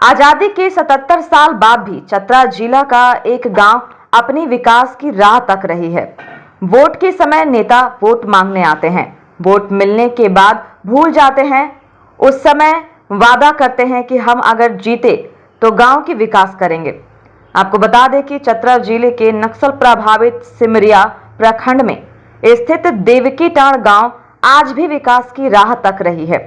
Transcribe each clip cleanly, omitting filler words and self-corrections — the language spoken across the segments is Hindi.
आजादी के 77 साल बाद भी चतरा जिला का एक गांव अपनी विकास की राह तक रही है। वोट के समय नेता वोट मांगने आते हैं, वोट मिलने के बाद भूल जाते हैं। उस समय वादा करते हैं कि हम अगर जीते तो गांव की विकास करेंगे। आपको बता दें कि चतरा जिले के नक्सल प्रभावित सिमरिया प्रखंड में स्थित देवकीटांड़ गांव आज भी विकास की राह तक रही है।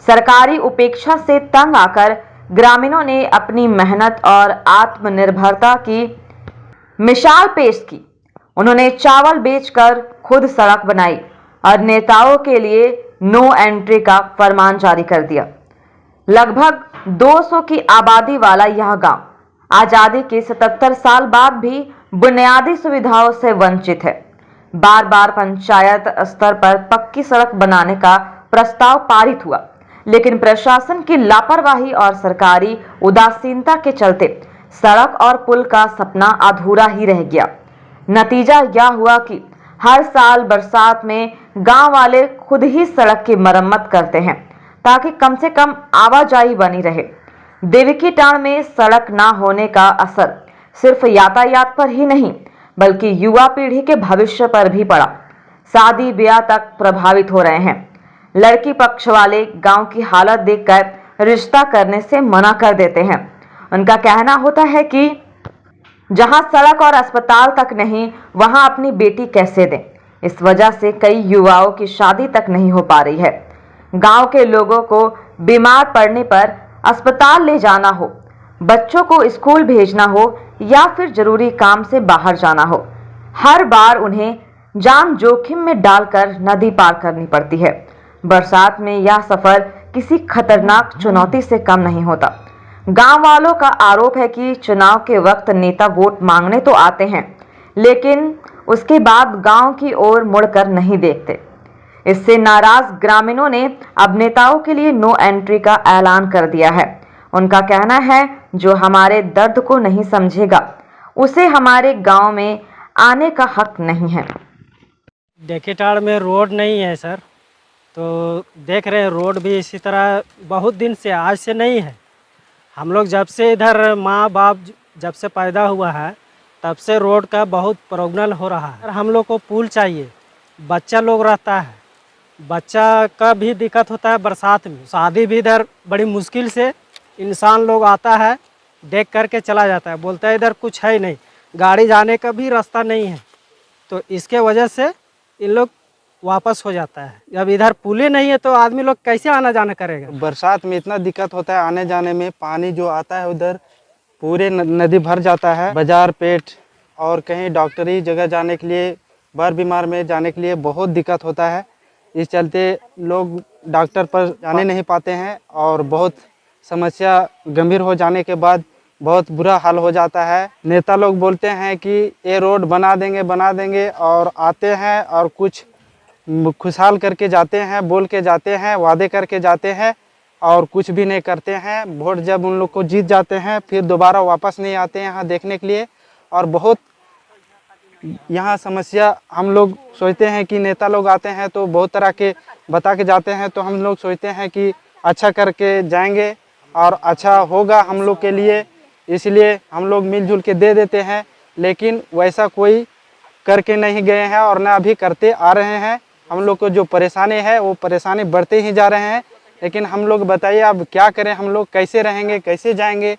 सरकारी उपेक्षा से तंग आकर ग्रामीणों ने अपनी मेहनत और आत्मनिर्भरता की मिसाल पेश की। उन्होंने चावल बेचकर खुद सड़क बनाई और नेताओं के लिए नो एंट्री का फरमान जारी कर दिया। लगभग 200 की आबादी वाला यह गांव आजादी के 77 साल बाद भी बुनियादी सुविधाओं से वंचित है। बार बार पंचायत स्तर पर पक्की सड़क बनाने का प्रस्ताव पारित हुआ, लेकिन प्रशासन की लापरवाही और सरकारी उदासीनता के चलते सड़क और पुल का सपना अधूरा ही रह गया। नतीजा यह हुआ कि हर साल बरसात में गांव वाले खुद ही सड़क की मरम्मत करते हैं ताकि कम से कम आवाजाही बनी रहे। देवकीटांड़ में सड़क ना होने का असर सिर्फ यातायात पर ही नहीं बल्कि युवा पीढ़ी के भविष्य पर भी पड़ा। शादी ब्याह तक प्रभावित हो रहे हैं। लड़की पक्ष वाले गांव की हालत देखकर रिश्ता करने से मना कर देते हैं। उनका कहना होता है कि जहां सड़क और अस्पताल तक नहीं, वहां अपनी बेटी कैसे दें। इस वजह से कई युवाओं की शादी तक नहीं हो पा रही है। गांव के लोगों को बीमार पड़ने पर अस्पताल ले जाना हो, बच्चों को स्कूल भेजना हो या फिर जरूरी काम से बाहर जाना हो, हर बार उन्हें जान जोखिम में डालकर नदी पार करनी पड़ती है। बरसात में यह सफर किसी खतरनाक चुनौती से कम नहीं होता। गांव वालों का आरोप है कि चुनाव के वक्त नेता वोट मांगने तो आते हैं, लेकिन उसके बाद गांव की ओर मुड़कर नहीं देखते। इससे नाराज ग्रामीणों ने अब नेताओं के लिए नो एंट्री का ऐलान कर दिया है। उनका कहना है, जो हमारे दर्द को नहीं समझेगा उसे हमारे गांव में आने का हक नहीं है। देवकीटांड़ में रोड नहीं है सर, तो देख रहे हैं रोड भी इसी तरह बहुत दिन से, आज से नहीं है। हम लोग जब से इधर माँ बाप जब से पैदा हुआ है तब से रोड का बहुत प्रॉब्लम हो रहा है। हम लोग को पुल चाहिए, बच्चा लोग रहता है, बच्चा का भी दिक्कत होता है बरसात में। शादी भी इधर बड़ी मुश्किल से इंसान लोग आता है, देख करके चला जाता है, बोलता है इधर कुछ है नहीं, गाड़ी जाने का भी रास्ता नहीं है। तो इसके वजह से इन लोग वापस हो जाता है। जब इधर पुले नहीं है तो आदमी लोग कैसे आना जाना करेगा। बरसात में इतना दिक्कत होता है आने जाने में, पानी जो आता है उधर पूरे नदी भर जाता है। बाजार पेट और कहीं डॉक्टरी जगह जाने के लिए, बर बीमार में जाने के लिए बहुत दिक्कत होता है। इस चलते लोग डॉक्टर पर जाने नहीं पाते हैं और बहुत समस्या गंभीर हो जाने के बाद बहुत बुरा हाल हो जाता है। नेता लोग बोलते हैं कि ये रोड बना देंगे और आते हैं और कुछ खुशहाल करके जाते हैं, बोल के जाते हैं, वादे करके जाते हैं और कुछ भी नहीं करते हैं। वोट जब उन लोग को जीत जाते हैं फिर दोबारा वापस नहीं आते हैं यहाँ देखने के लिए। और बहुत यहाँ समस्या, हम लोग सोचते हैं कि नेता लोग आते हैं तो बहुत तरह के बता के जाते हैं, तो हम लोग सोचते हैं कि अच्छा करके जाएंगे और अच्छा होगा हम लोग के लिए, इसलिए हम लोग मिलजुल के दे देते हैं। लेकिन वैसा कोई करके नहीं गए हैं और ना अभी करते आ रहे हैं। हम लोग को जो परेशानी है वो परेशानी बढ़ते ही जा रहे हैं। लेकिन हम लोग बताइए अब क्या करें, हम लोग कैसे रहेंगे, कैसे जाएंगे।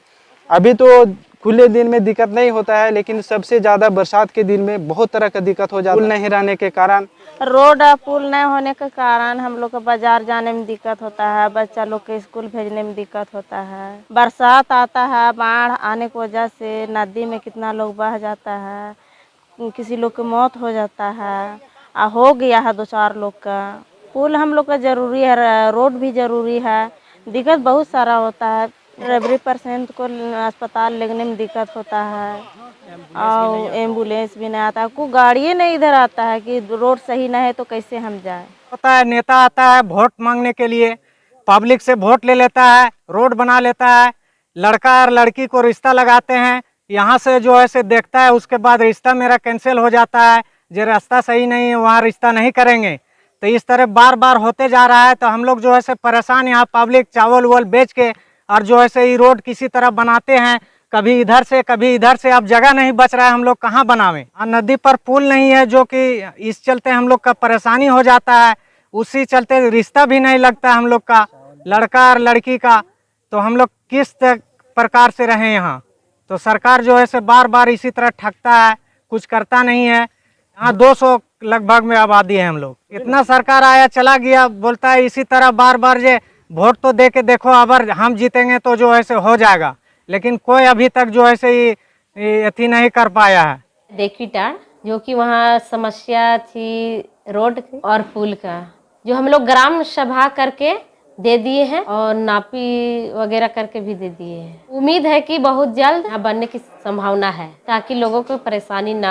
अभी तो खुले दिन में दिक्कत नहीं होता है, लेकिन सबसे ज़्यादा बरसात के दिन में बहुत तरह का दिक्कत हो जाता है। पुल नहीं रहने के कारण, रोड पुल नहीं होने के कारण हम लोग को बाजार जाने में दिक्कत होता है, बच्चा लोग के स्कूल भेजने में दिक्कत होता है। बरसात आता है, बाढ़ आने की वजह से नदी में कितना लोग बह जाता है, किसी लोग की मौत हो जाता है, हो गया है 2-4 लोग का। पुल हम लोग का जरूरी है, रोड भी जरूरी है। दिक्कत बहुत सारा होता है, एवरी परसेंट को अस्पताल लेने में दिक्कत होता है और एम्बुलेंस भी नहीं आता, कोई गाड़ी नहीं इधर आता है कि रोड सही नहीं है तो कैसे हम जाए। होता है नेता आता है वोट मांगने के लिए, पब्लिक से वोट ले लेता है, रोड बना लेता है, लड़का और लड़की को रिश्ता लगाते हैं, यहाँ से जो है से देखता है, उसके बाद रिश्ता मेरा कैंसिल हो जाता है, जो रास्ता सही नहीं है वहाँ रिश्ता नहीं करेंगे। तो इस तरह बार बार होते जा रहा है। तो हम लोग जो है से परेशान, यहाँ पब्लिक चावल वावल बेच के और जो ऐसे ही रोड किसी तरह बनाते हैं, कभी इधर से कभी इधर से, अब जगह नहीं बच रहा है, हम लोग कहाँ बनावें। और नदी पर पुल नहीं है, जो कि इस चलते हम लोग का परेशानी हो जाता है। उसी चलते रिश्ता भी नहीं लगता हम लोग का, लड़का और लड़की का। तो हम लोग किस प्रकार से रहें यहाँ। तो सरकार जो है से बार बार इसी तरह ठगता है, कुछ करता नहीं है। यहाँ 200 लगभग में आबादी है हम लोग। इतना सरकार आया चला गया, बोलता है इसी तरह बार बार जे वोट तो दे के देखो, अगर हम जीतेंगे तो जो है से हो जाएगा, लेकिन कोई अभी तक जो है से अथी नहीं कर पाया है। देखेटाड़, जो कि वहाँ समस्या थी रोड और पुल का, जो हम लोग ग्राम सभा करके दे दिए हैं और नापी वगैरह करके भी दे दिए हैं। उम्मीद है कि बहुत जल्द यहाँ बनने की संभावना है, ताकि लोगों को परेशानी ना